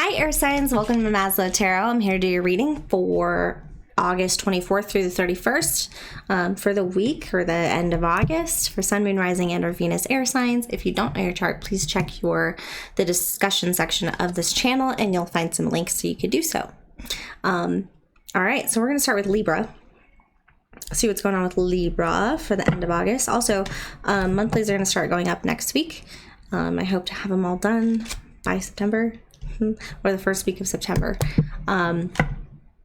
Hi, air signs. Welcome to Maslow Tarot. I'm here to do your reading for August 24th through the 31st for the week or the end of August for Sun, Moon, Rising, and or Venus air signs. If you don't know your chart, please check the discussion section of this channel and you'll find some links so you could do so. All right, so we're going to start with Libra. See what's going on with Libra for the end of August. Also, monthlies are going to start going up next week. I hope to have them all done by September or the first week of September. But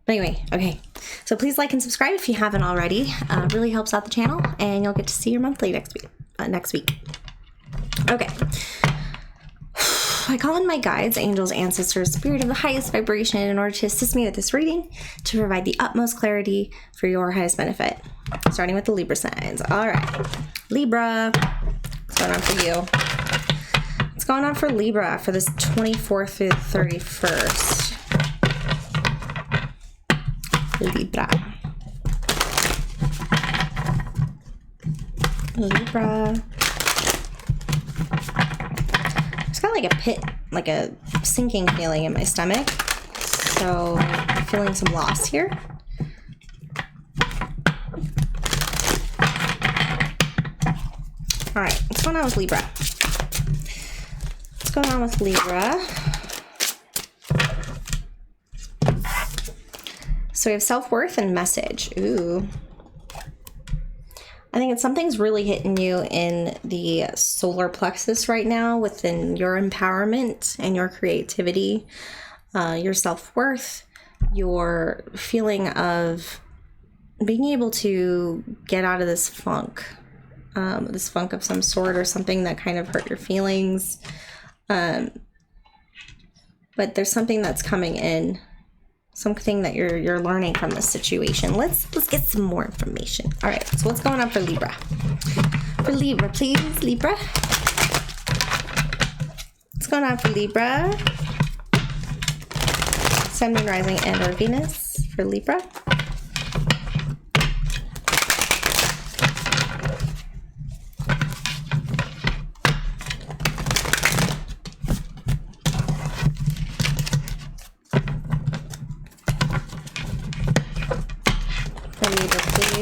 anyway, okay. So please like and subscribe if you haven't already. It really helps out the channel, and you'll get to see your monthly next week. Okay. I call in my guides, angels, ancestors, spirit of the highest vibration in order to assist me with this reading to provide the utmost clarity for your highest benefit. Starting with the Libra signs. All right. Libra, what's going on for you? What's going on for Libra for this 24th through the 31st? Libra. It's got like a pit, like a sinking feeling in my stomach. So I'm feeling some loss here. All right, what's going on with Libra? What's going on with Libra? So we have self-worth and message. Ooh. I think something's really hitting you in the solar plexus right now within your empowerment and your creativity, your self-worth, your feeling of being able to get out of this funk of some sort or something that kind of hurt your feelings. But there's something that's coming in. Something that you're learning from this situation. Let's get some more information. All right, so what's going on for Libra? For Libra, please, Libra. What's going on for Libra? Sun, Moon, Rising, and or Venus for Libra.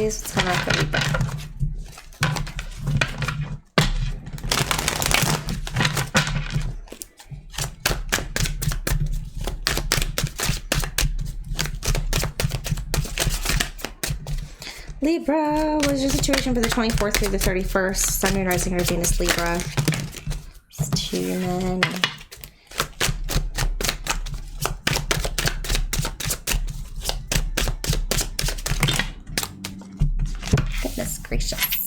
What's going on for Libra? Libra, what is your situation for the 24th through the 31st? Sun, Moon, Rising, or Venus, Libra. Just two men. Goodness gracious.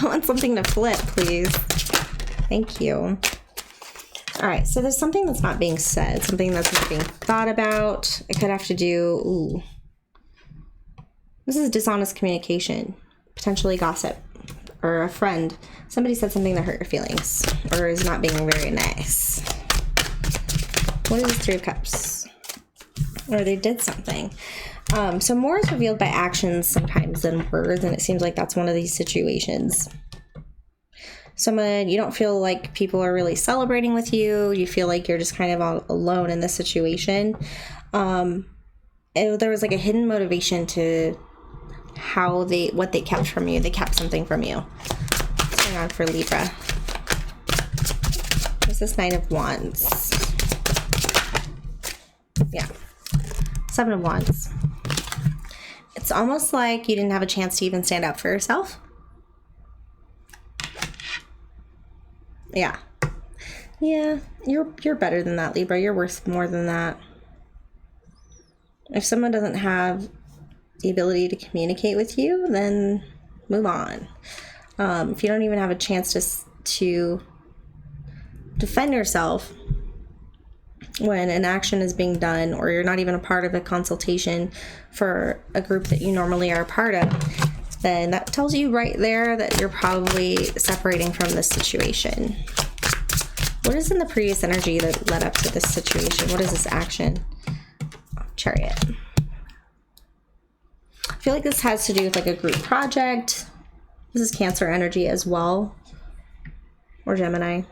I want something to flip, please. Thank you. All right, so there's something that's not being said, something that's not being thought about. It could have to do, ooh. This is dishonest communication, potentially gossip, or a friend. Somebody said something that hurt your feelings, or is not being very nice. What is Three of Cups? Or they did something. So more is revealed by actions sometimes than words, and it seems like that's one of these situations. Someone, you don't feel like people are really celebrating with you. You feel like you're just kind of all alone in this situation. There was like a hidden motivation to what they kept from you. They kept something from you. What's going on for Libra? There's this Knight of Wands. Yeah. Seven of Wands. It's almost like you didn't have a chance to even stand up for yourself. Yeah. Yeah, you're better than that, Libra. You're worth more than that. If someone doesn't have the ability to communicate with you, then move on. If you don't even have a chance to defend yourself when an action is being done, or you're not even a part of a consultation for a group that you normally are a part of, then that tells you right there that you're probably separating from this situation. What is in the previous energy that led up to this situation? What is this action? Chariot. I feel like this has to do with like a group project. This is Cancer energy as well. or Gemini.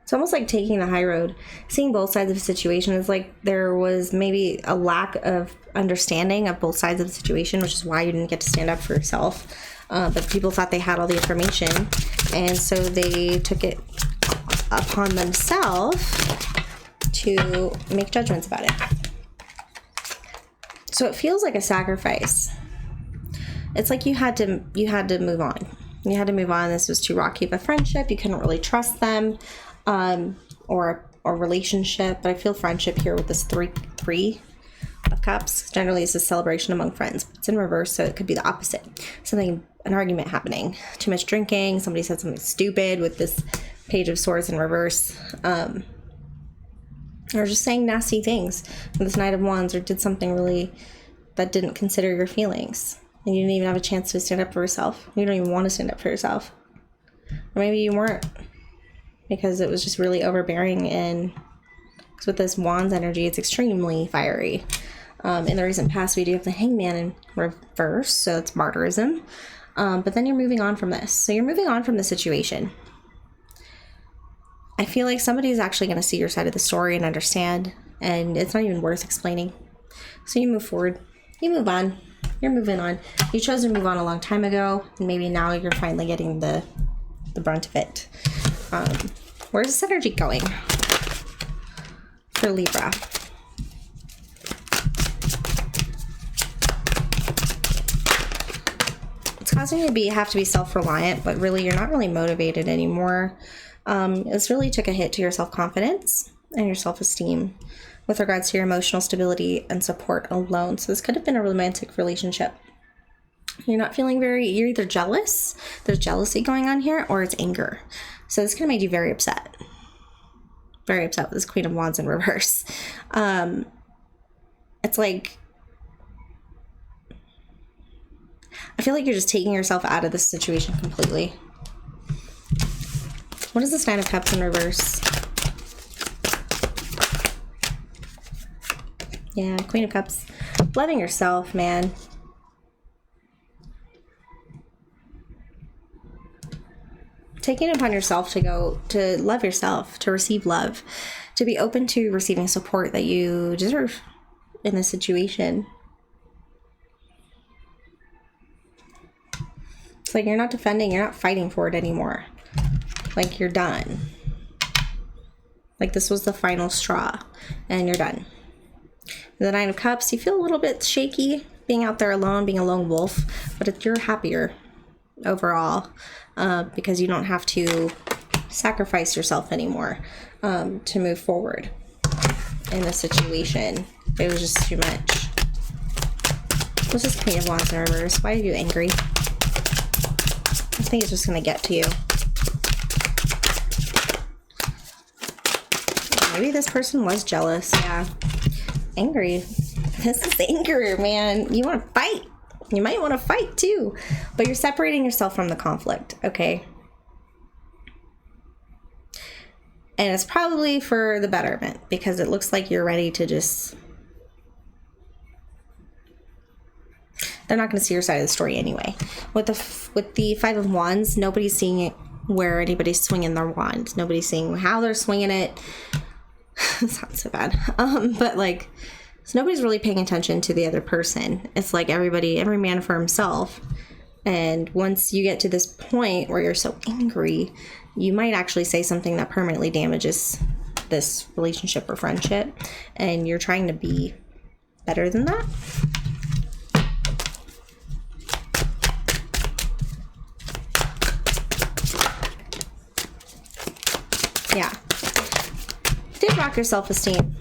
It's almost like taking the high road. Seeing both sides of the situation is like there was maybe a lack of understanding of both sides of the situation, which is why you didn't get to stand up for yourself. But people thought they had all the information, and so they took it upon themselves to make judgments about it. So it feels like a sacrifice. It's like you had to move on. You had to move on. This was too rocky of a friendship. You couldn't really trust them. Or a relationship, but I feel friendship here with this three of cups. Generally, it's a celebration among friends. It's in reverse, so it could be the opposite. An argument happening, too much drinking. Somebody said something stupid with this page of swords in reverse, or just saying nasty things with this Knight of Wands, or did something really that didn't consider your feelings, and you didn't even have a chance to stand up for yourself. You don't even want to stand up for yourself, or maybe you weren't, because it was just really overbearing. And because with this Wands energy, it's extremely fiery. In the recent past, we do have the Hangman in reverse, so it's martyrism. But then you're moving on from this. So you're moving on from the situation. I feel like somebody is actually going to see your side of the story and understand, and it's not even worth explaining. So you move forward. You move on. You're moving on. You chose to move on a long time ago, and maybe now you're finally getting the brunt of it. Where's this energy going for Libra? It's causing you to have to be self-reliant, but really you're not really motivated anymore. This really took a hit to your self-confidence and your self-esteem with regards to your emotional stability and support alone. So this could have been a romantic relationship. You're not feeling you're either jealous, there's jealousy going on here, or it's anger. So this could have made you very upset. Very upset with this Queen of Wands in reverse. It's like, I feel like you're just taking yourself out of this situation completely. What is this Nine of Cups in reverse? Yeah, Queen of Cups. Loving yourself, man. Taking it upon yourself to love yourself, to receive love, to be open to receiving support that you deserve in this situation. It's like you're not defending, you're not fighting for it anymore. Like you're done. Like this was the final straw and you're done. The Nine of Cups, you feel a little bit shaky being out there alone, being a lone wolf, but you're happier overall. Because you don't have to sacrifice yourself anymore to move forward in this situation. It was just too much. What's this Queen of Wands in reverse? Why are you angry? I think it's just going to get to you. Maybe this person was jealous. Yeah. Angry. This is anger, man. You want to fight. You might want to fight too, but you're separating yourself from the conflict, okay? And it's probably for the betterment because it looks like you're ready to just... They're not going to see your side of the story anyway. With the Five of Wands, nobody's seeing it where anybody's swinging their wand. Nobody's seeing how they're swinging it. It sounds so bad. But like... So nobody's really paying attention to the other person. It's like every man for himself. And once you get to this point where you're so angry, you might actually say something that permanently damages this relationship or friendship. And you're trying to be better than that. Yeah. It did rock your self-esteem.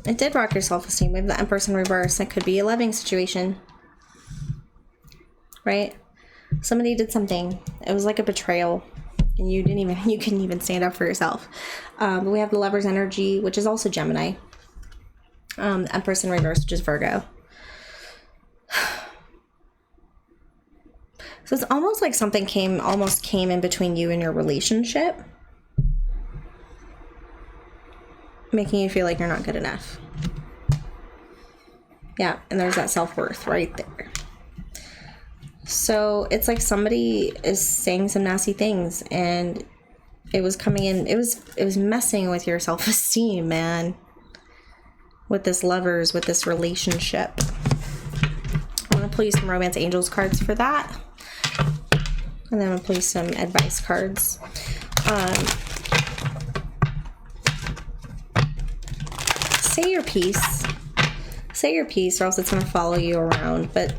It did rock your self-esteem. We have the Empress in reverse. It could be a loving situation. Right? Somebody did something. It was like a betrayal. And you couldn't even stand up for yourself. But we have the Lover's energy, which is also Gemini. The Empress in reverse, which is Virgo. So it's almost like something came in between you and your relationship. Making you feel like you're not good enough. Yeah, and there's that self-worth right there. So it's like somebody is saying some nasty things, and it was coming in, it was messing with your self-esteem, man. With this lovers, with this relationship. I'm going to pull you some romance angels cards for that. And then I'm going to pull you some advice cards. Say your piece. Say your piece, or else it's going to follow you around. But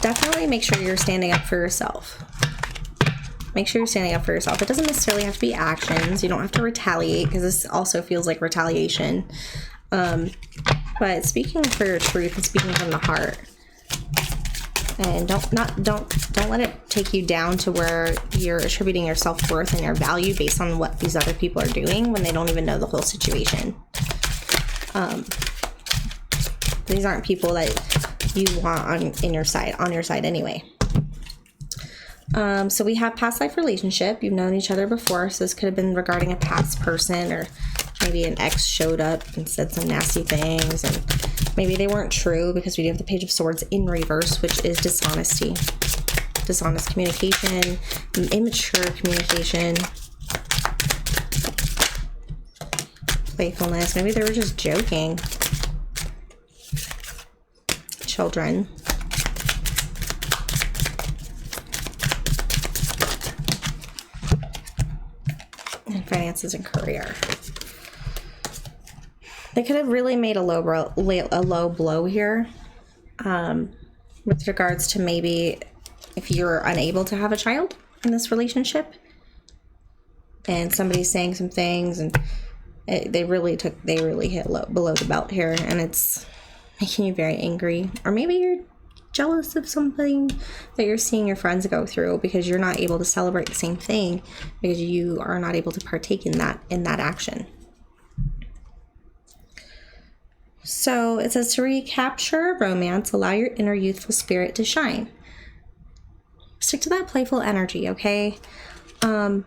definitely make sure you're standing up for yourself. Make sure you're standing up for yourself. It doesn't necessarily have to be actions. You don't have to retaliate, because this also feels like retaliation. But speaking for your truth and speaking from the heart. And don't let it take you down to where you're attributing your self-worth and your value based on what these other people are doing when they don't even know the whole situation. These aren't people that you want on your side anyway. So we have past life relationship. You've known each other before, so this could have been regarding a past person, or maybe an ex showed up and said some nasty things, and maybe they weren't true, because we do have the Page of Swords in reverse, which is dishonesty. Dishonest communication, immature communication, playfulness. Maybe they were just joking. Children. And finances and career. They could have really made a low blow here, with regards to maybe if you're unable to have a child in this relationship, and somebody's saying some things, and they really hit below the belt here, and it's making you very angry. Or maybe you're jealous of something that you're seeing your friends go through, because you're not able to celebrate the same thing, because you are not able to partake in that action. So it says, to recapture romance, allow your inner youthful spirit to shine. Stick to that playful energy, okay? You're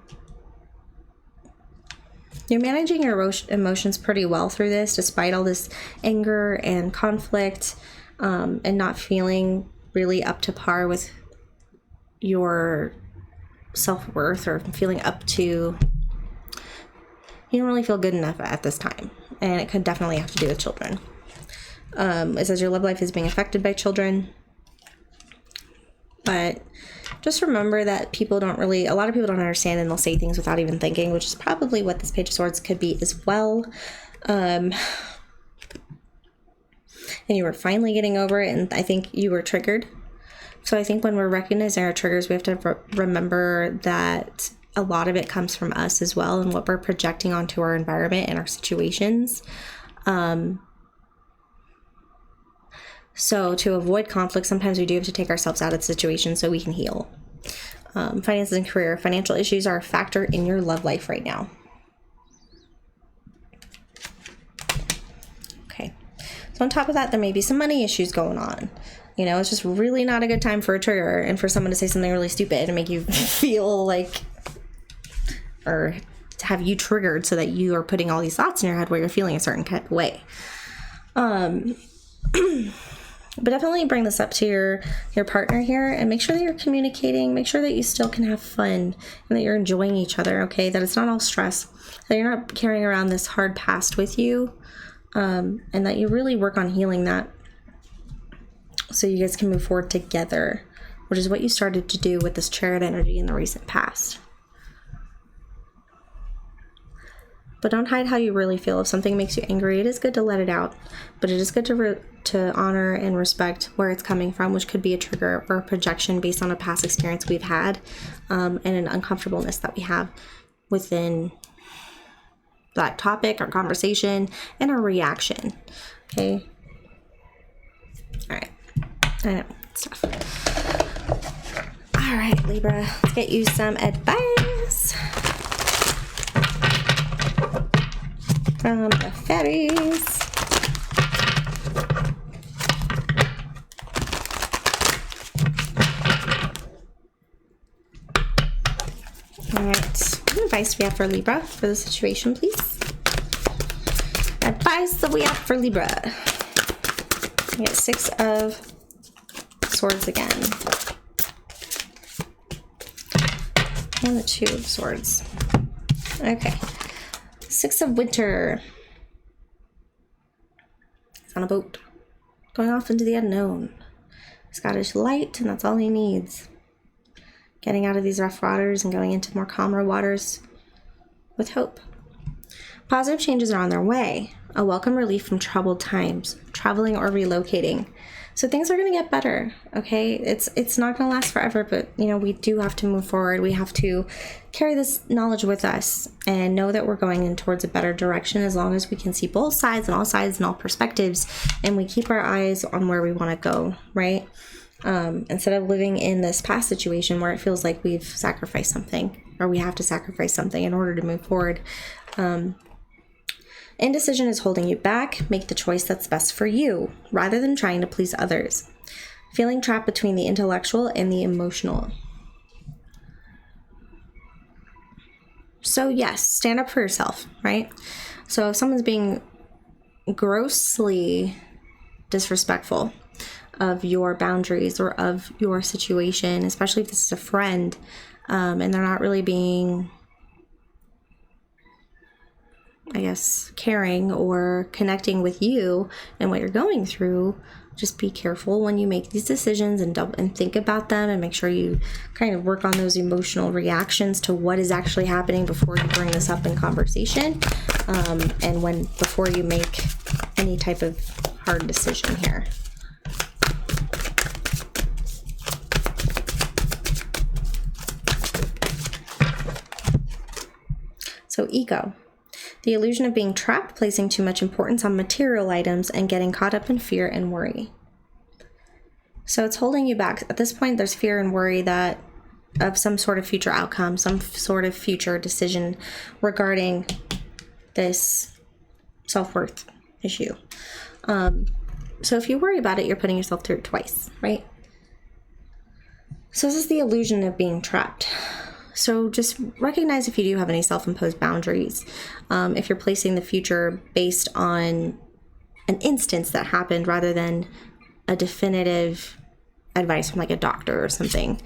managing your emotions pretty well through this, despite all this anger and conflict, and not feeling really up to par with your self-worth, or feeling up to, you don't really feel good enough at this time. And it could definitely have to do with children. It says your love life is being affected by children. But just remember that a lot of people don't understand, and they'll say things without even thinking, which is probably what this Page of Swords could be as well. And you were finally getting over it, and I think you were triggered. So I think when we're recognizing our triggers, we have to remember that a lot of it comes from us as well, and what we're projecting onto our environment and our situations. So to avoid conflict, sometimes we do have to take ourselves out of the situation so we can heal. Finances and career. Financial issues are a factor in your love life right now. Okay. So on top of that, there may be some money issues going on. You know, it's just really not a good time for a trigger, and for someone to say something really stupid and make you feel like, or to have you triggered so that you are putting all these thoughts in your head where you're feeling a certain kind of way. But definitely bring this up to your partner here, and make sure that you're communicating. Make sure that you still can have fun, and that you're enjoying each other, okay? That it's not all stress, that you're not carrying around this hard past with you, and that you really work on healing that so you guys can move forward together, which is what you started to do with this Chariot energy in the recent past. But don't hide how you really feel. If something makes you angry, it is good to let it out. But it is good to honor and respect where it's coming from, which could be a trigger or a projection based on a past experience we've had, and an uncomfortableness that we have within that topic, our conversation, and our reaction. Okay? All right. I know. It's tough. All right, Libra. Let's get you some advice from the fairies. All right. What advice do we have for Libra for the situation, please? Advice that we have for Libra. We get 6 of Swords again. And the 2 of Swords. Okay. 6 of Winter. He's on a boat. Going off into the unknown. He's got his light, and that's all he needs. Getting out of these rough waters and going into more calmer waters with hope. Positive changes are on their way. A welcome relief from troubled times, traveling or relocating. So things are going to get better, okay? It's not going to last forever, but, you know, we do have to move forward. We have to carry this knowledge with us and know that we're going in towards a better direction as long as we can see both sides and all perspectives, and we keep our eyes on where we want to go, right? Instead of living in this past situation where it feels like we've sacrificed something or we have to sacrifice something in order to move forward. Indecision is holding you back. Make the choice that's best for you rather than trying to please others. Feeling trapped between the intellectual and the emotional. So yes, stand up for yourself, right? So if someone's being grossly disrespectful of your boundaries or of your situation, especially if this is a friend, and they're not really being, I guess, caring or connecting with you and what you're going through, just be careful when you make these decisions and think about them, and make sure you kind of work on those emotional reactions to what is actually happening before you bring this up in conversation, and before you make any type of hard decision here. So ego. The illusion of being trapped, placing too much importance on material items, and getting caught up in fear and worry. So it's holding you back. At this point, there's fear and worry of some sort of future outcome, some sort of future decision regarding this self-worth issue. So if you worry about it, you're putting yourself through it twice, right? So this is the illusion of being trapped. So just recognize if you do have any self-imposed boundaries. If you're placing the future based on an instance that happened rather than a definitive advice from like a doctor or something.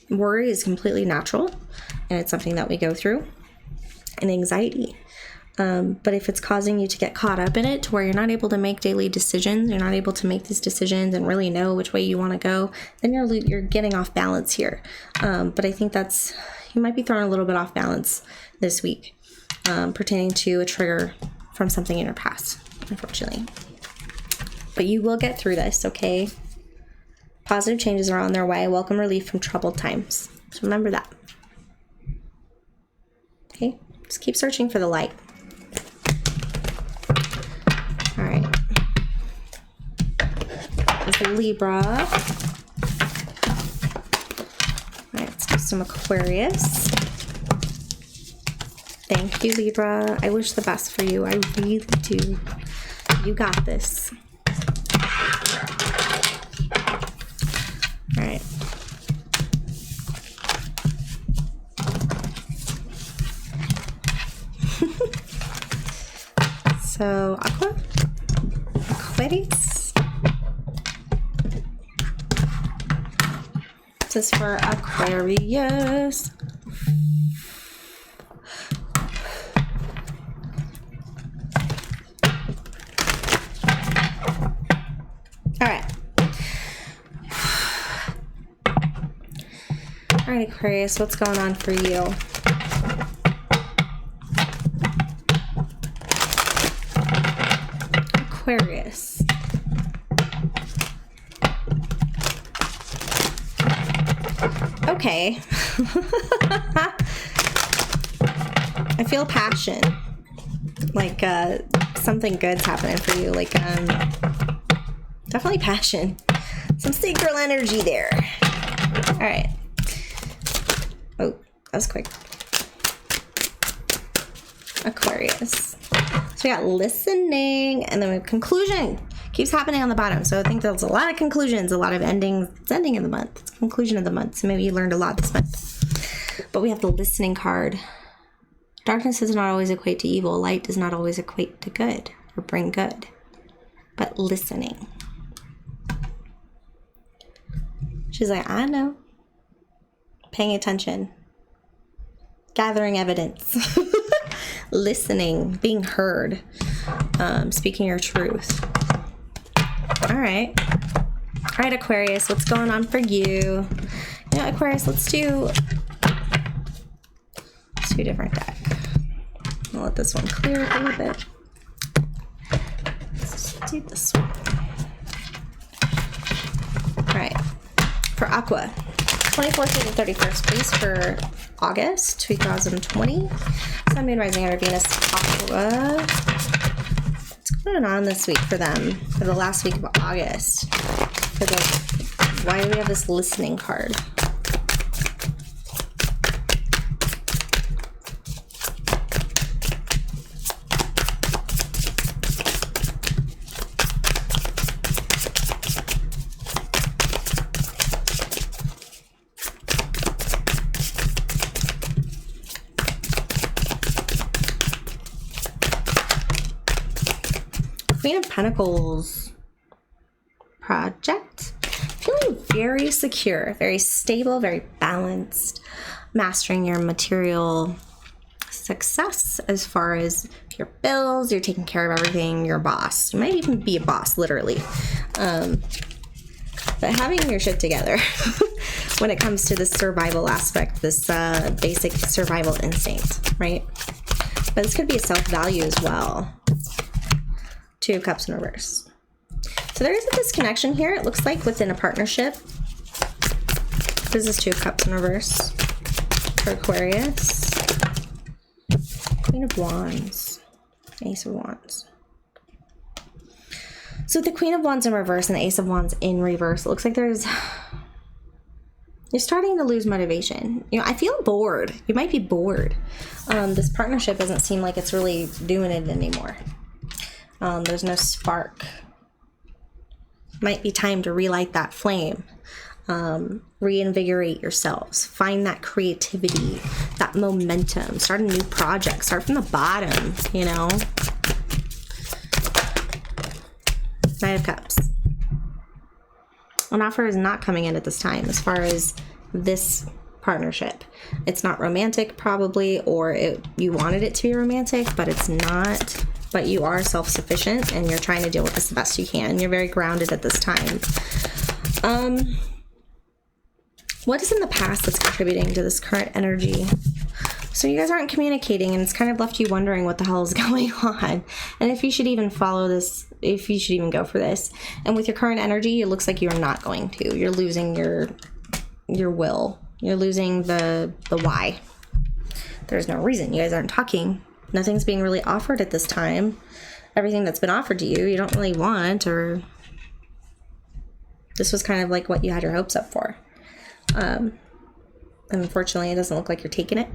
Worry is completely natural, and it's something that we go through. And anxiety. But if it's causing you to get caught up in it to where you're not able to make daily decisions, you're not able to make these decisions and really know which way you want to go, then you're getting off balance here. But I think you might be thrown a little bit off balance this week, pertaining to a trigger from something in your past, unfortunately. But you will get through this, okay? Positive changes are on their way. Welcome relief from troubled times. So remember that. Okay? Just keep searching for the light. All right. There's a Libra. All right, let's do some Aquarius. Thank you, Libra. I wish the best for you. I really do. You got this. All right. So, Aqua. Aquarius. This is for Aquarius. All right. All right, Aquarius, what's going on for you? Aquarius. Okay. I feel passion. Like something good's happening for you. Like definitely passion. Some sacral energy there. All right. Oh, that was quick. Aquarius. So we got listening, and then we have conclusion. Keeps happening on the bottom. So I think there's a lot of conclusions, a lot of endings. It's ending of the month. It's conclusion of the month. So maybe you learned a lot this month. But we have the listening card. Darkness does not always equate to evil. Light does not always equate to good or bring good. but listening. She's like, I know. Paying attention. Gathering evidence. Listening. Being heard. Speaking your truth. All right. All right, Aquarius, what's going on for you? Yeah, Aquarius, let's do a different deck. I'll let this one clear a little bit. Let's do this one. All right. For Aqua, 24th through the 31st, please, for August 2020. Sun, Moon, Rising, and Venus, Aqua. What's going on this week for them? For the last week of August. Why do we have this listening card? Queen of Pentacles project. Feeling very secure, very stable, very balanced, mastering your material success as far as your bills, you're taking care of everything, you're a boss. You might even be a boss, literally. But having your shit together when it comes to the survival aspect, this basic survival instinct, right? But this could be a self-value as well. Two of Cups in reverse. So there is a disconnection here, it looks like, within a partnership. This is Two of Cups in reverse for Aquarius. Queen of Wands. Ace of Wands. So the Queen of Wands in reverse and the Ace of Wands in reverse, it looks like you're starting to lose motivation. You know, I feel bored. You might be bored. This partnership doesn't seem like it's really doing it anymore. There's no spark. Might be time to relight that flame. Reinvigorate yourselves. Find that creativity, that momentum. Start a new project. Start from the bottom, you know. Knight of Cups. An offer is not coming in at this time as far as this partnership. It's not romantic probably, or you wanted it to be romantic, but it's not. But you are self-sufficient and you're trying to deal with this the best you can. You're very grounded at this time. What is in the past that's contributing to this current energy? So you guys aren't communicating and it's kind of left you wondering what the hell is going on. And if you should even follow this, if you should even go for this. And with your current energy, it looks like you're not going to. You're losing your will. You're losing the why. There's no reason. You guys aren't talking. Nothing's being really offered at this time. Everything that's been offered to you don't really want, or this was kind of like what you had your hopes up for. And unfortunately, it doesn't look like you're taking it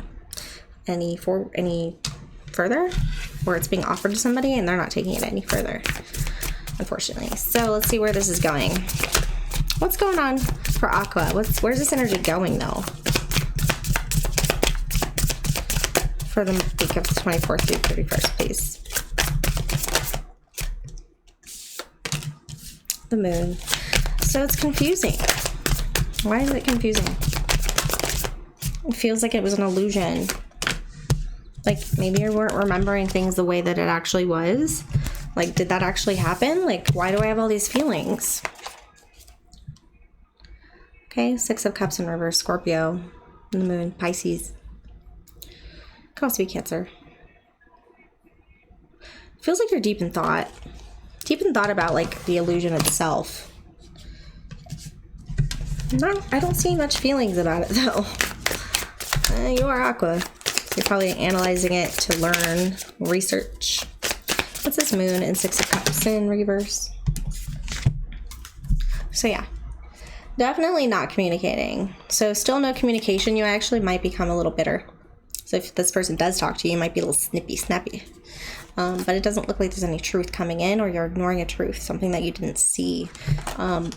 any further, or it's being offered to somebody and they're not taking it any further, unfortunately. So let's see where this is going. What's going on for Aqua? Where's this energy going, though? For the week of the 24th through 31st, please. The moon. So it's confusing. Why is it confusing? It feels like it was an illusion. Like maybe you weren't remembering things the way that it actually was. Like, did that actually happen? Like, why do I have all these feelings? Okay, Six of Cups in reverse, Scorpio, and the moon, Pisces. Could also be Cancer. Feels like you're deep in thought. Deep in thought about like the illusion itself. No, I don't see much feelings about it though. You are Aqua. So you're probably analyzing it to learn, research. What's this moon and Six of Cups in reverse? So yeah. Definitely not communicating. So still no communication. You actually might become a little bitter. So if this person does talk to you, you might be a little snappy. But it doesn't look like there's any truth coming in, or you're ignoring a truth, something that you didn't see. Or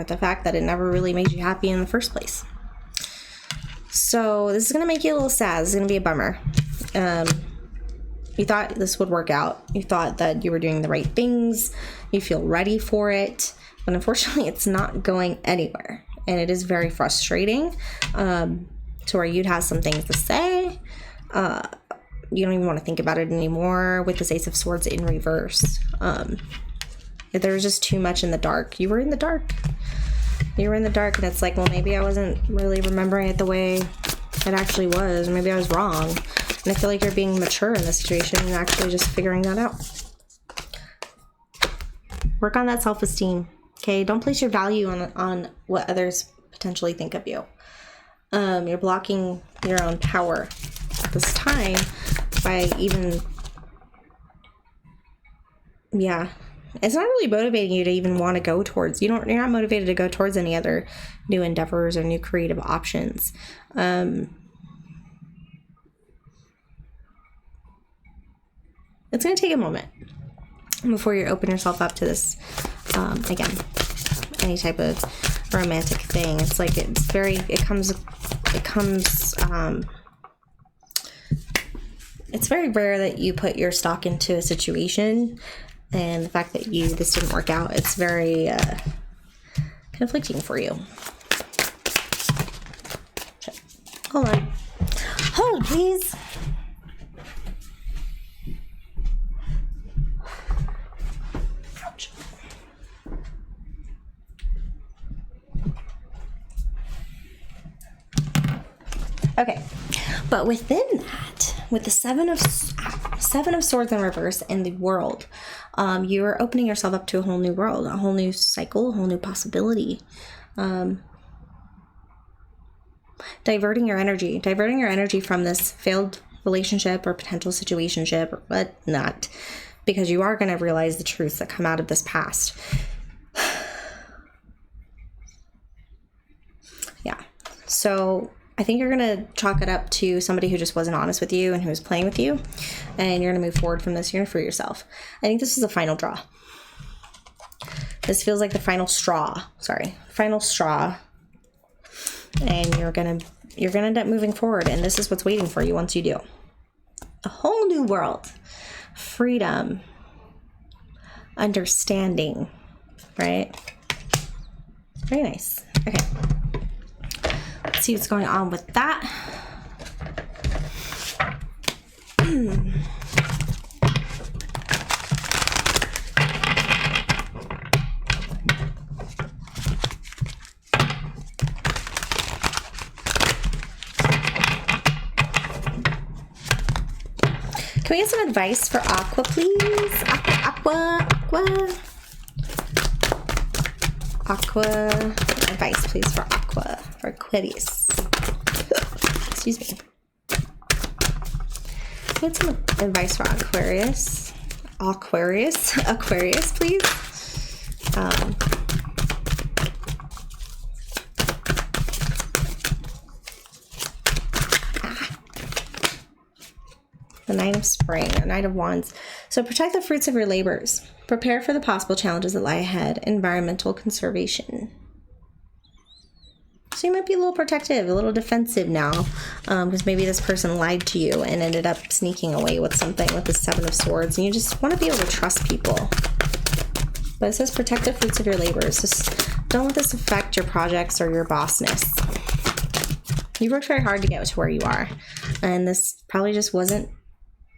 the fact that it never really made you happy in the first place. So this is going to make you a little sad. This is going to be a bummer. You thought this would work out. You thought that you were doing the right things. You feel ready for it. But unfortunately, it's not going anywhere. And it is very frustrating to where you'd have some things to say. You don't even want to think about it anymore with this Ace of Swords in reverse. There was just too much in the dark. You were in the dark. You were in the dark, and it's like, well, maybe I wasn't really remembering it the way it actually was. Or maybe I was wrong. And I feel like you're being mature in this situation and actually just figuring that out. Work on that self-esteem. Okay, don't place your value on what others potentially think of you. You're blocking your own power at this time by even, yeah, it's not really motivating you to even want to go towards, you're not motivated to go towards any other new endeavors or new creative options. It's going to take a moment before you open yourself up to this, again, any type of romantic thing. It's like, it's very rare that you put your stock into a situation, and the fact that this didn't work out, it's very conflicting for you. Hold on. Hold, please. Ouch. Okay, but within that, with the Seven of Swords in reverse in the world, you're opening yourself up to a whole new world, a whole new cycle, a whole new possibility. Diverting your energy from this failed relationship or potential situationship or whatnot, because you are going to realize the truths that come out of this past. Yeah. So I think you're going to chalk it up to somebody who just wasn't honest with you and who was playing with you. And you're going to move forward from this. You're going to free yourself. I think this is the final draw. This feels like the final straw. Final straw. And you're going to end up moving forward. And this is what's waiting for you once you do. A whole new world. Freedom. Understanding. Right? Very nice. Okay. Let's see what's going on with that. Can we get some advice for Aqua, please? Aqua, advice, please, for Aqua, for Aquarius. Excuse me. Can we get some advice for Aquarius? Aquarius, please. The Knight of Spring, the Knight of Wands. So protect the fruits of your labors. Prepare for the possible challenges that lie ahead. Environmental conservation. So you might be a little protective, a little defensive now, because maybe this person lied to you and ended up sneaking away with something with the Seven of Swords, and you just want to be able to trust people. But it says protect the fruits of your labors. Just don't let this affect your projects or your bossness. You worked very hard to get to where you are, and this probably just wasn't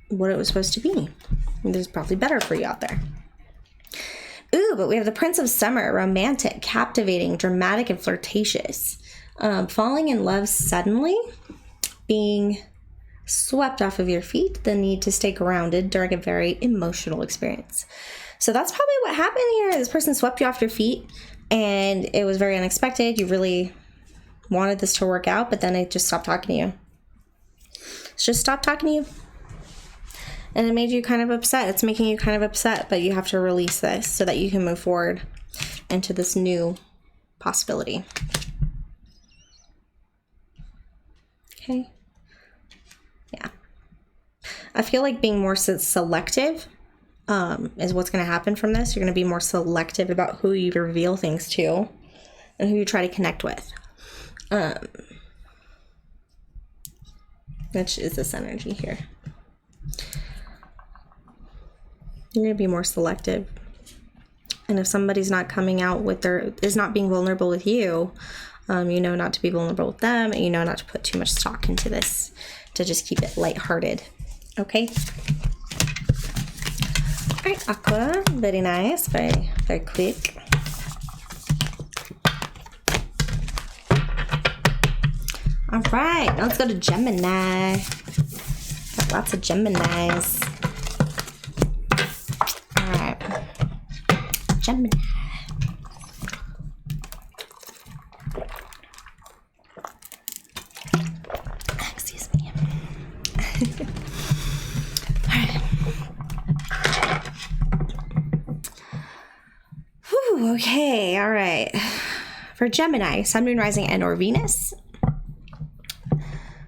what it was supposed to be. There's probably better for you out there. Ooh, but we have the Prince of Summer, romantic, captivating, dramatic, and flirtatious. Falling in love suddenly, being swept off of your feet, the need to stay grounded during a very emotional experience. So that's probably what happened here. This person swept you off your feet, and it was very unexpected. You really wanted this to work out, but then it just stopped talking to you. It's just stopped talking to you. And it made you kind of upset. It's making you kind of upset, but you have to release this so that you can move forward into this new possibility. Okay. Yeah. I feel like being more selective is what's going to happen from this. You're going to be more selective about who you reveal things to and who you try to connect with. Which is this energy here. You're going to be more selective. And if somebody's not coming out with is not being vulnerable with you, you know not to be vulnerable with them, and you know not to put too much stock into this, to just keep it lighthearted. Okay? All right, Aqua. Very nice. Very, very quick. All right, now let's go to Gemini. Got lots of Geminis. All right. Gemini. Excuse me. All right. Whew, okay, all right. For Gemini, Sun, Moon, Rising, and or Venus.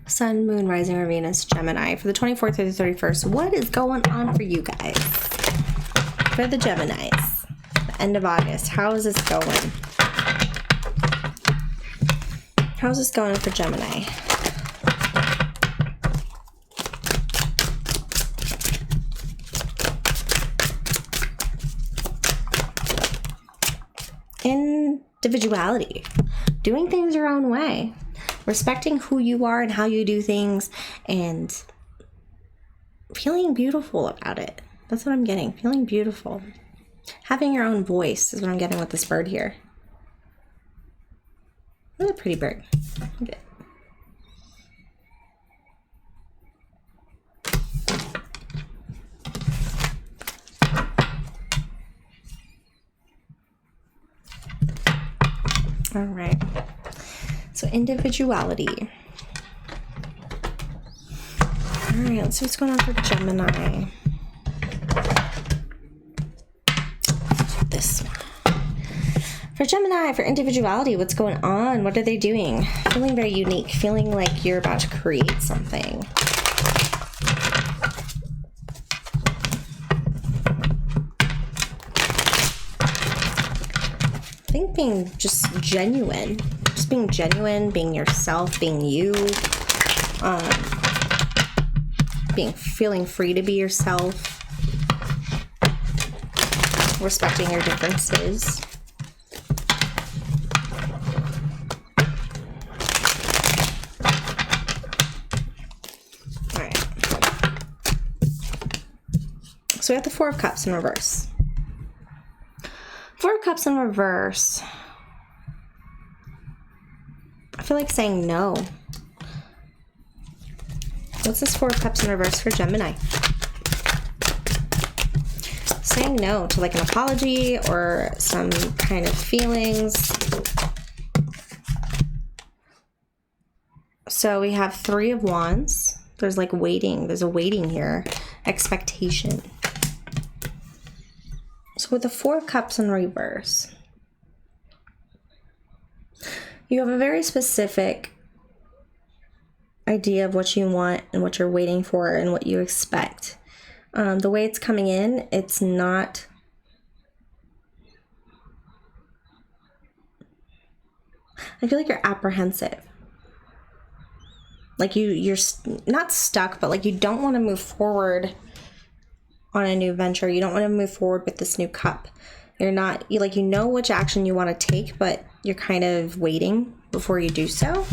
Sun, Moon, Rising, or Venus, Gemini. For the 24th through the 31st, what is going on for you guys? For the Geminis. End of August. How is this going? How's this going for Gemini? Individuality. Doing things your own way. Respecting who you are and how you do things, and feeling beautiful about it. That's what I'm getting. Feeling beautiful. Having your own voice is what I'm getting with this bird here. What a pretty bird. Okay. All right. So individuality. All right, let's see what's going on for Gemini. This one. For Gemini, for individuality, what's going on? What are they doing? Feeling very unique. Feeling like you're about to create something. I think being just genuine. Just being genuine, being yourself, being you. Feeling free to be yourself. Respecting your differences. All right. So we have the Four of Cups in reverse. Four of Cups in reverse. I feel like saying no. What's this Four of Cups in reverse for Gemini? Saying no to like an apology or some kind of feelings. So we have Three of Wands. There's like waiting. There's a waiting here. Expectation. So with the Four of Cups in reverse, you have a very specific idea of what you want and what you're waiting for and what you expect. The way it's coming in, it's not... I feel like you're apprehensive. Like you're not stuck, but like you don't want to move forward on a new venture. You don't want to move forward with this new cup. You're not, you know which action you want to take, but you're kind of waiting before you do so.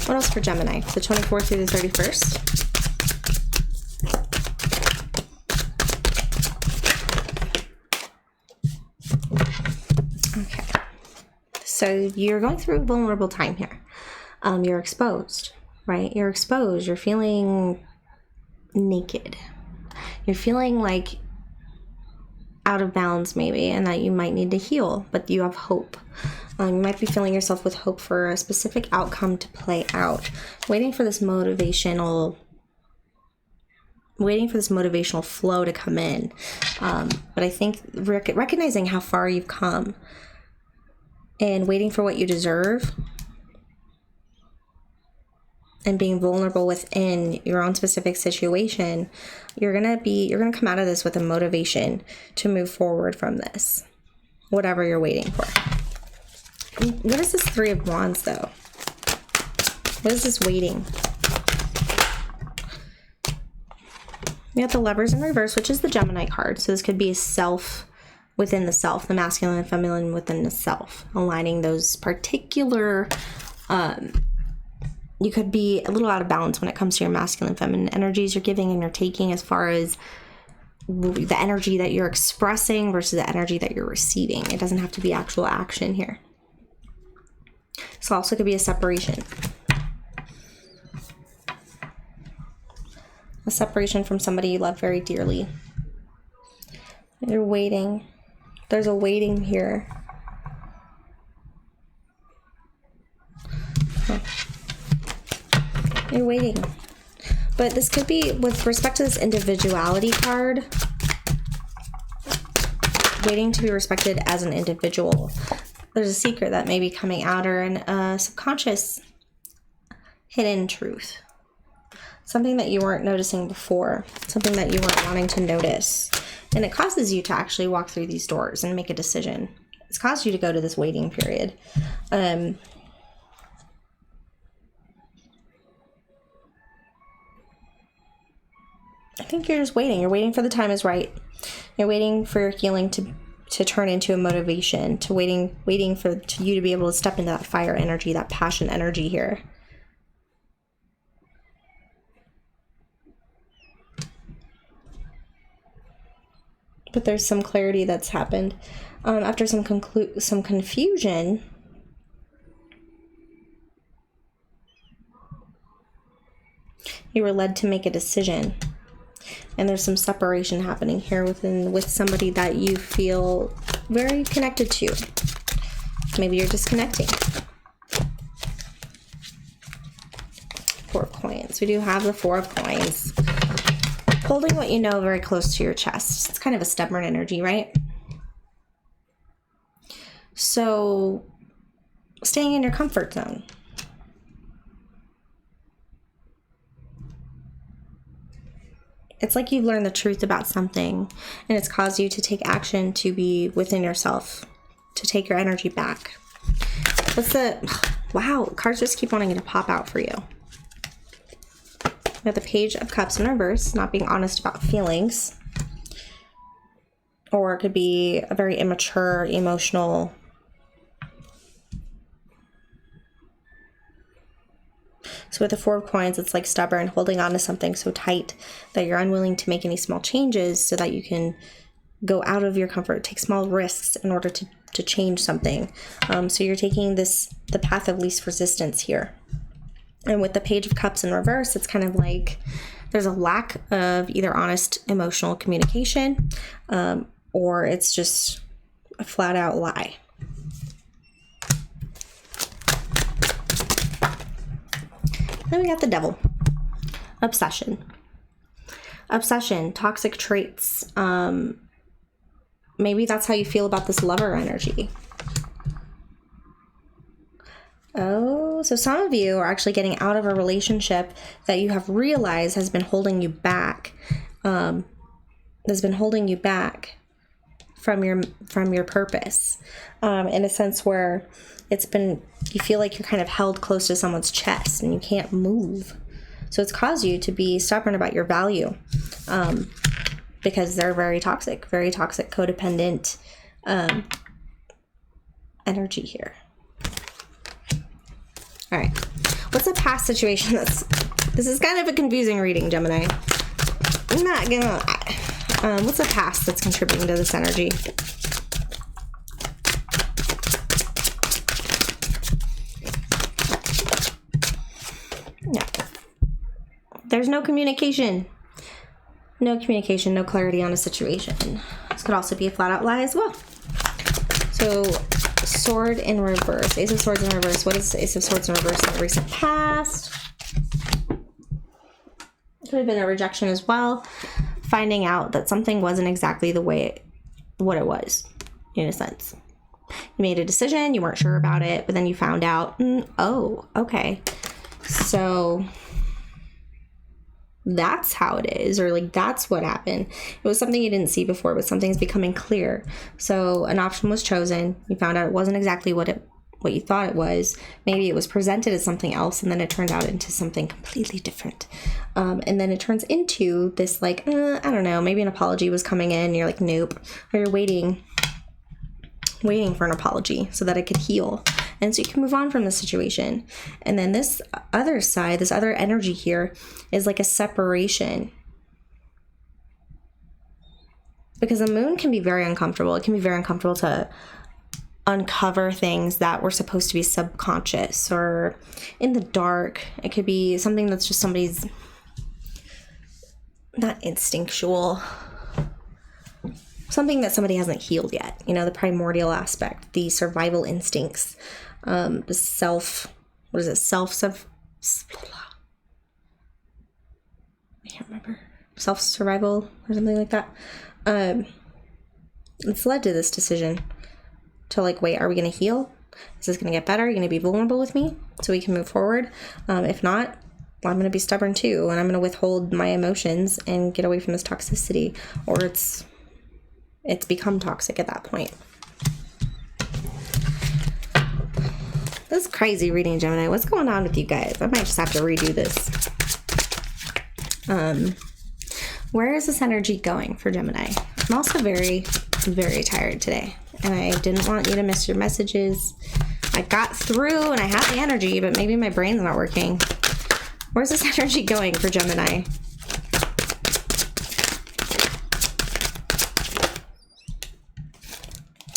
What else for Gemini? The 24th through the 31st. Okay. So you're going through a vulnerable time here. You're exposed, right? You're exposed. You're feeling naked. You're feeling like out of balance maybe, and that you might need to heal, but you have hope. You might be filling yourself with hope for a specific outcome to play out. Waiting for this motivational flow to come in. But I think recognizing how far you've come and waiting for what you deserve and being vulnerable within your own specific situation, you're gonna come out of this with a motivation to move forward from this, whatever you're waiting for. What is this Three of Wands though? What is this waiting? We got the Lovers in reverse, which is the Gemini card. So this could be a self within the self, the masculine and feminine within the self, aligning those particular, you could be a little out of balance when it comes to your masculine, feminine energies you're giving and you're taking, as far as the energy that you're expressing versus the energy that you're receiving. It doesn't have to be actual action here. So also could be a separation. A separation from somebody you love very dearly. You're waiting. There's a waiting here. Huh. You're waiting. But this could be, with respect to this individuality card, waiting to be respected as an individual. There's a secret that may be coming out, or a subconscious hidden truth. Something that you weren't noticing before. Something that you weren't wanting to notice. And it causes you to actually walk through these doors and make a decision. It's caused you to go to this waiting period. I think you're just waiting. You're waiting for the time is right. You're waiting for your healing to turn into a motivation, to waiting for you to be able to step into that fire energy, that passion energy here. But there's some clarity that's happened after some confusion. You were led to make a decision. And there's some separation happening here with somebody that you feel very connected to. Maybe you're disconnecting. Four of Coins. We do have the Four of Coins. Holding what you know very close to your chest. It's kind of a stubborn energy, right? So, staying in your comfort zone. It's like you've learned the truth about something, and it's caused you to take action to be within yourself, to take your energy back. Wow, cards just keep wanting to pop out for you. We have the Page of Cups in reverse, not being honest about feelings. Or it could be a very immature, emotional. So with the Four of Coins, it's like stubborn, holding on to something so tight that you're unwilling to make any small changes so that you can go out of your comfort, take small risks in order to change something. So you're taking the path of least resistance here. And with the Page of Cups in reverse, it's kind of like there's a lack of either honest emotional communication, or it's just a flat out lie. Then we got the Devil. Obsession. Obsession, toxic traits. Maybe that's how you feel about this lover energy. Oh, so some of you are actually getting out of a relationship that you have realized has been holding you back. Has been holding you back from your purpose. In a sense where you feel like you're kind of held close to someone's chest and you can't move. So it's caused you to be stubborn about your value, because they're very toxic, codependent energy here. All right, what's a past situation this is kind of a confusing reading, Gemini. I'm not gonna, what's a past that's contributing to this energy? No. There's no communication. No communication, no clarity on a situation. This could also be a flat out lie as well. So, Sword in reverse. Ace of Swords in reverse. What is Ace of Swords in reverse in the recent past? Could have been a rejection as well. Finding out that something wasn't exactly what it was, in a sense. You made a decision, you weren't sure about it, but then you found out, oh, okay. So that's how it is, or like that's what happened. It was something you didn't see before, but something's becoming clear. So an option was chosen. You found out it wasn't exactly what what you thought it was. Maybe it was presented as something else and then it turned out into something completely different. And then it turns into this like, I don't know, maybe an apology was coming in and you're like, nope. Or you're waiting for an apology so that it could heal. And so you can move on from the situation. And then this other side, this other energy here is like a separation. Because the moon can be very uncomfortable. It can be very uncomfortable to uncover things that were supposed to be subconscious or in the dark. It could be something that's just somebody's not instinctual, something that somebody hasn't healed yet. You know, the primordial aspect, the survival instincts, the self, what is it? I can't remember. Self-survival or something like that. It's led to this decision to like, wait, are we going to heal? Is this going to get better? Are you going to be vulnerable with me so we can move forward? If not, well, I'm going to be stubborn too. And I'm going to withhold my emotions and get away from this toxicity, or it's become toxic at that point. This is crazy reading, Gemini. What's going on with you guys? I might just have to redo this. Where is this energy going for Gemini? I'm also very, very tired today, and I didn't want you to miss your messages. I got through and I have the energy, but maybe my brain's not working. Where's this energy going for Gemini?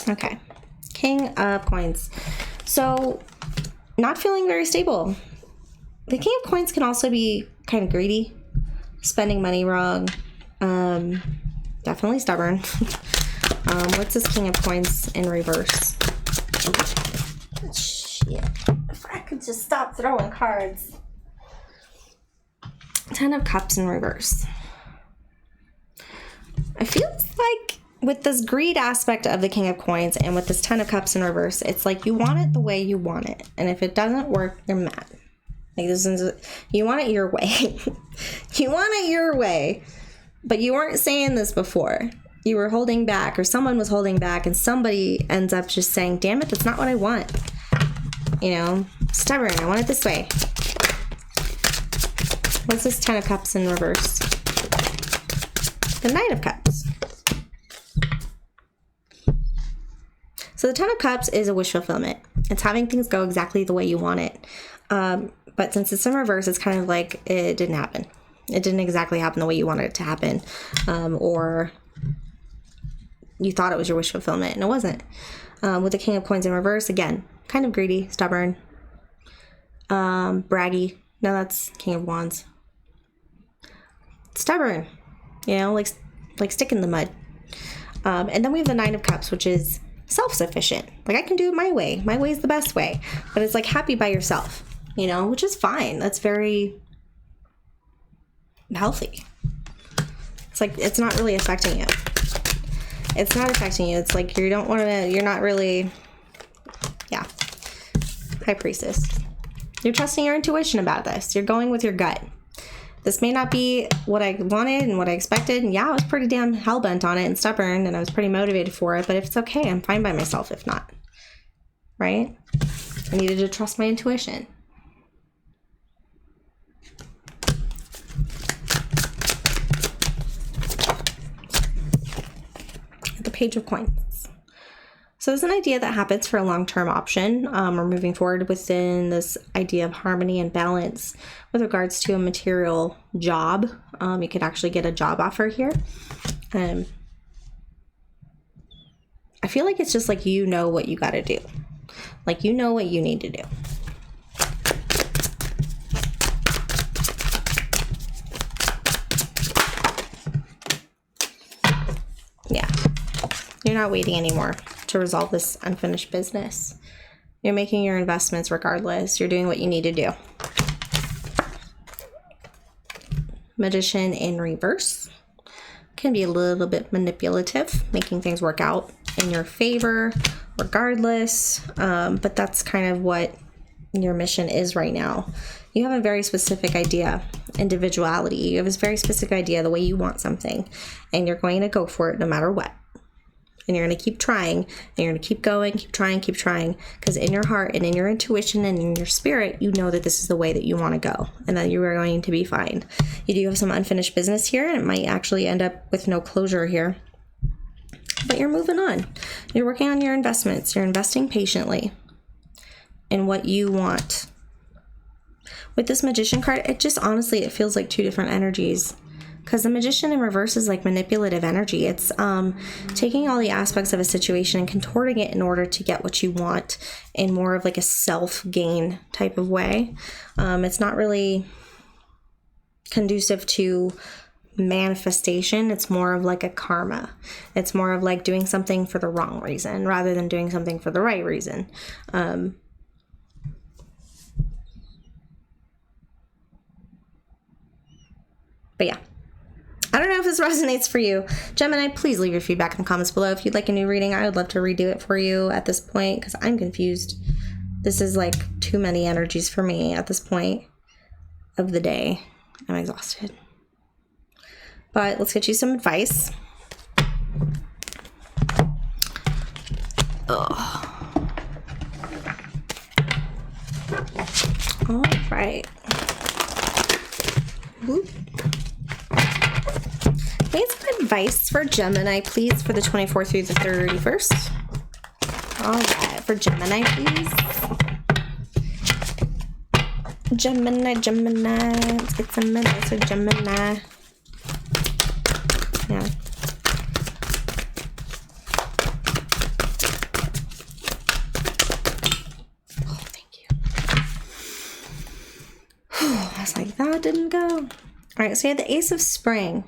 Okay. King of Coins. So, not feeling very stable. The King of Coins can also be kind of greedy, spending money wrong, definitely stubborn. What's this King of Coins in reverse? Shit. If I could just stop throwing cards. 10 of Cups in reverse. I feel like with this greed aspect of the King of Coins and with this 10 of Cups in reverse, it's like you want it the way you want it. And if it doesn't work, you're mad. Like this is, you want it your way. You want it your way. But you weren't saying this before. You were holding back, or someone was holding back, and somebody ends up just saying, damn it, that's not what I want. You know, stubborn, I want it this way. What's this 10 of Cups in reverse? The Knight of Cups. So the 10 of Cups is a wish fulfillment. It's having things go exactly the way you want it. But since it's in reverse, it's kind of like it didn't happen. It didn't exactly happen the way you wanted it to happen. Or you thought it was your wish fulfillment, and it wasn't. With the King of Coins in reverse, again, kind of greedy, stubborn, braggy. No, that's King of Wands. Stubborn, you know, like stick in the mud. And then we have the Nine of Cups, which is self-sufficient. Like, I can do it my way. My way is the best way. But it's like happy by yourself, you know, which is fine. That's very healthy. It's like, it's not really affecting you. It's not affecting you. It's like you don't want to, you're not really, yeah. High Priestess. You're trusting your intuition about this. You're going with your gut. This may not be what I wanted and what I expected. And yeah, I was pretty damn hell-bent on it and stubborn, and I was pretty motivated for it. But if it's okay, I'm fine by myself if not. Right? I needed to trust my intuition. The Page of Coins. So there's an idea that happens for a long-term option. We're moving forward within this idea of harmony and balance with regards to a material job. You could actually get a job offer here. I feel like it's just like you know what you got to do. Like you know what you need to do. Yeah. You're not waiting anymore to resolve this unfinished business. You're making your investments regardless. You're doing what you need to do. Magician in reverse. Can be a little bit manipulative, making things work out in your favor regardless. But that's kind of what your mission is right now. You have a very specific idea, individuality. You have this very specific idea, the way you want something, and you're going to go for it no matter what. and you're going to keep trying, and you're going to keep going, keep trying, because in your heart and in your intuition and in your spirit, you know that this is the way that you want to go and that you are going to be fine. You do have some unfinished business here, and it might actually end up with no closure here. But you're moving on. You're working on your investments. You're investing patiently in what you want. With this Magician card, it just honestly, it feels like two different energies. Because the Magician in reverse is like manipulative energy. It's taking all the aspects of a situation and contorting it in order to get what you want in more of like a self-gain type of way. It's not really conducive to manifestation. It's more of like a karma. It's more of like doing something for the wrong reason rather than doing something for the right reason. But yeah, I don't know if this resonates for you. Gemini, please leave your feedback in the comments below. If you'd like a new reading, I would love to redo it for you at this point because I'm confused. This is like too many energies for me at this point of the day. I'm exhausted. But let's get you some advice. Oh. All right. Whoop. Need some advice for Gemini, please, for the 24th through the 31st. All right, for Gemini, please. Gemini. Let's get some advice for Gemini. Yeah. Oh, thank you. I was like, that didn't go. All right, so you had the Ace of Spring.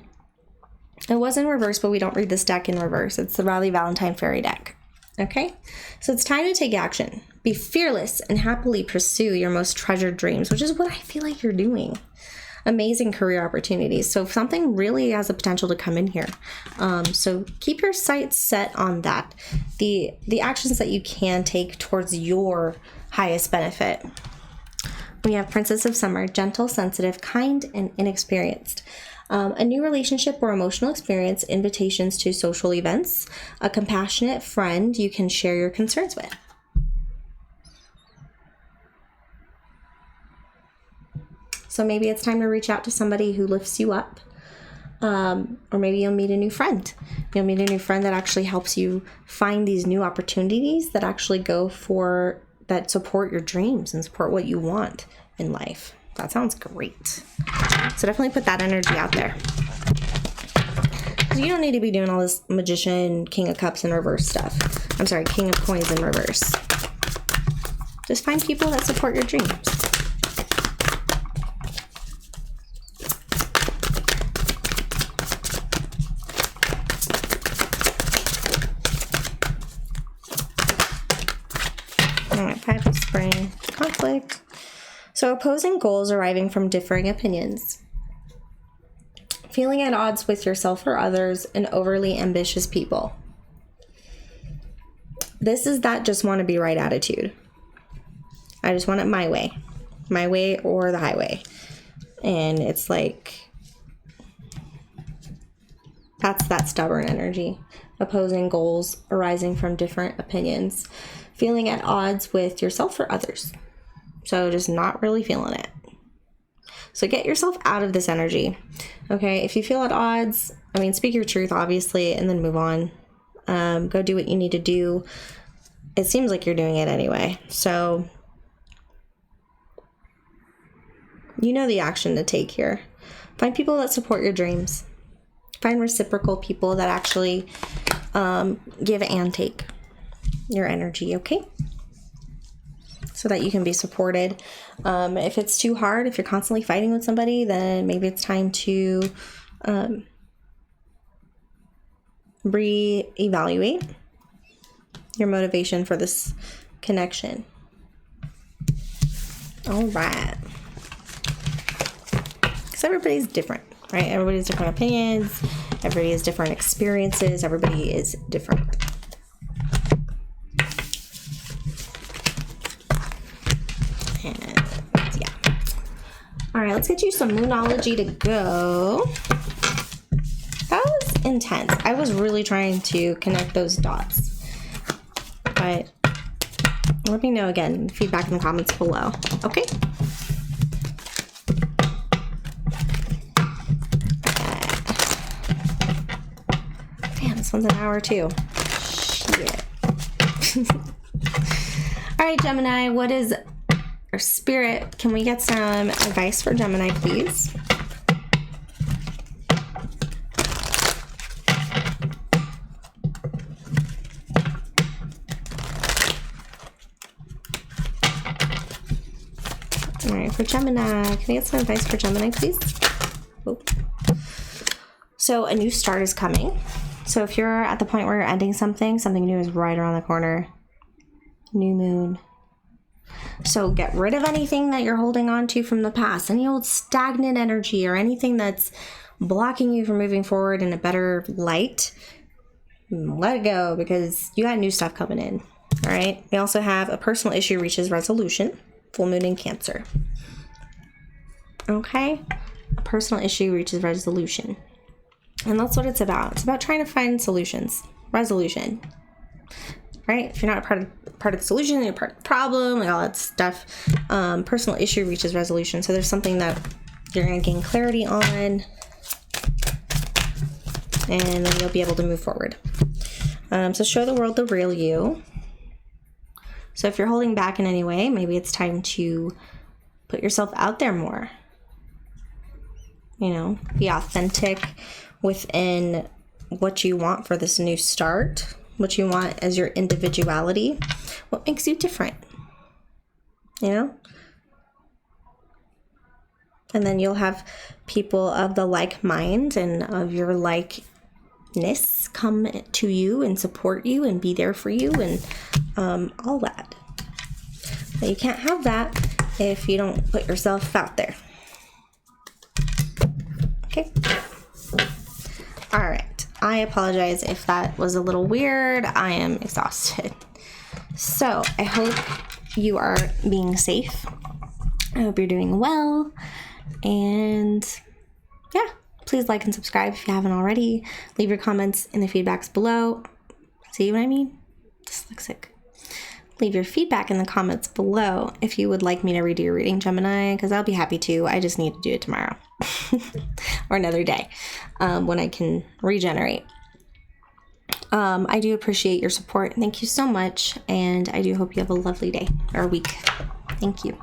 It was in reverse, but we don't read this deck in reverse. It's the Riley Valentine Fairy deck. Okay? So it's time to take action. Be fearless and happily pursue your most treasured dreams, which is what I feel like you're doing. Amazing career opportunities. So something really has the potential to come in here. So keep your sights set on that. The actions that you can take towards your highest benefit. We have Princess of Summer, gentle, sensitive, kind, and inexperienced. A new relationship or emotional experience, invitations to social events, a compassionate friend you can share your concerns with. So maybe it's time to reach out to somebody who lifts you up. Or maybe you'll meet a new friend. You'll meet a new friend that actually helps you find these new opportunities that actually that support your dreams and support what you want in life. That sounds great. So definitely put that energy out there. You don't need to be doing all this Magician, King of Cups in reverse stuff. I'm sorry, King of Coins in reverse. Just find people that support your dreams. All right, Five of Spring, conflict. So opposing goals arriving from differing opinions. Feeling at odds with yourself or others and overly ambitious people. This is that just want to be right attitude. I just want it my way or the highway. And it's like, that's that stubborn energy. Opposing goals arising from different opinions. Feeling at odds with yourself or others. So just not really feeling it. So get yourself out of this energy. Okay, if you feel at odds, speak your truth, obviously, and then move on. Go do what you need to do. It seems like you're doing it anyway. So you know the action to take here. Find people that support your dreams. Find reciprocal people that actually give and take your energy, okay? So that you can be supported. If it's too hard, if you're constantly fighting with somebody, then maybe it's time to reevaluate your motivation for this connection. All right. Because everybody's different, right? Everybody has different opinions. Everybody has different experiences. Everybody is different. All right, let's get you some Moonology to go. How's intense. I was really trying to connect those dots. But let me know again, feedback in the comments below. Okay? Damn, this one's an hour too. Shit. All right, Gemini, what is our spirit? Can we get some advice for Gemini, please? All right, for Gemini, can we get some advice for Gemini, please? Oh. So a new start is coming. So if you're at the point where you're ending something, something new is right around the corner. New moon. So get rid of anything that you're holding on to from the past, any old stagnant energy or anything that's blocking you from moving forward in a better light. Let it go, because you got new stuff coming in. All right. We also have a personal issue reaches resolution. Full moon in Cancer. Okay. A personal issue reaches resolution. And that's what it's about. It's about trying to find solutions. Resolution. Right? If you're not part of the solution, you're part of the problem, like all that stuff. Personal issue reaches resolution. So there's something that you're going to gain clarity on, and then you'll be able to move forward. So show the world the real you. So if you're holding back in any way, maybe it's time to put yourself out there more. You know, be authentic within what you want for this new start. What you want as your individuality, what makes you different, you know? And then you'll have people of the like mind and of your likeness come to you and support you and be there for you and all that. But you can't have that if you don't put yourself out there. Okay. All right. I apologize if that was a little weird. I am exhausted. So I hope you are being safe. I hope you're doing well. And yeah, please like and subscribe if you haven't already. Leave your comments in the feedbacks below. See what I mean? Dyslexic. Leave your feedback in the comments below if you would like me to redo your reading, Gemini, because I'll be happy to. I just need to do it tomorrow or another day when I can regenerate. I do appreciate your support. Thank you so much, and I do hope you have a lovely day or week. Thank you.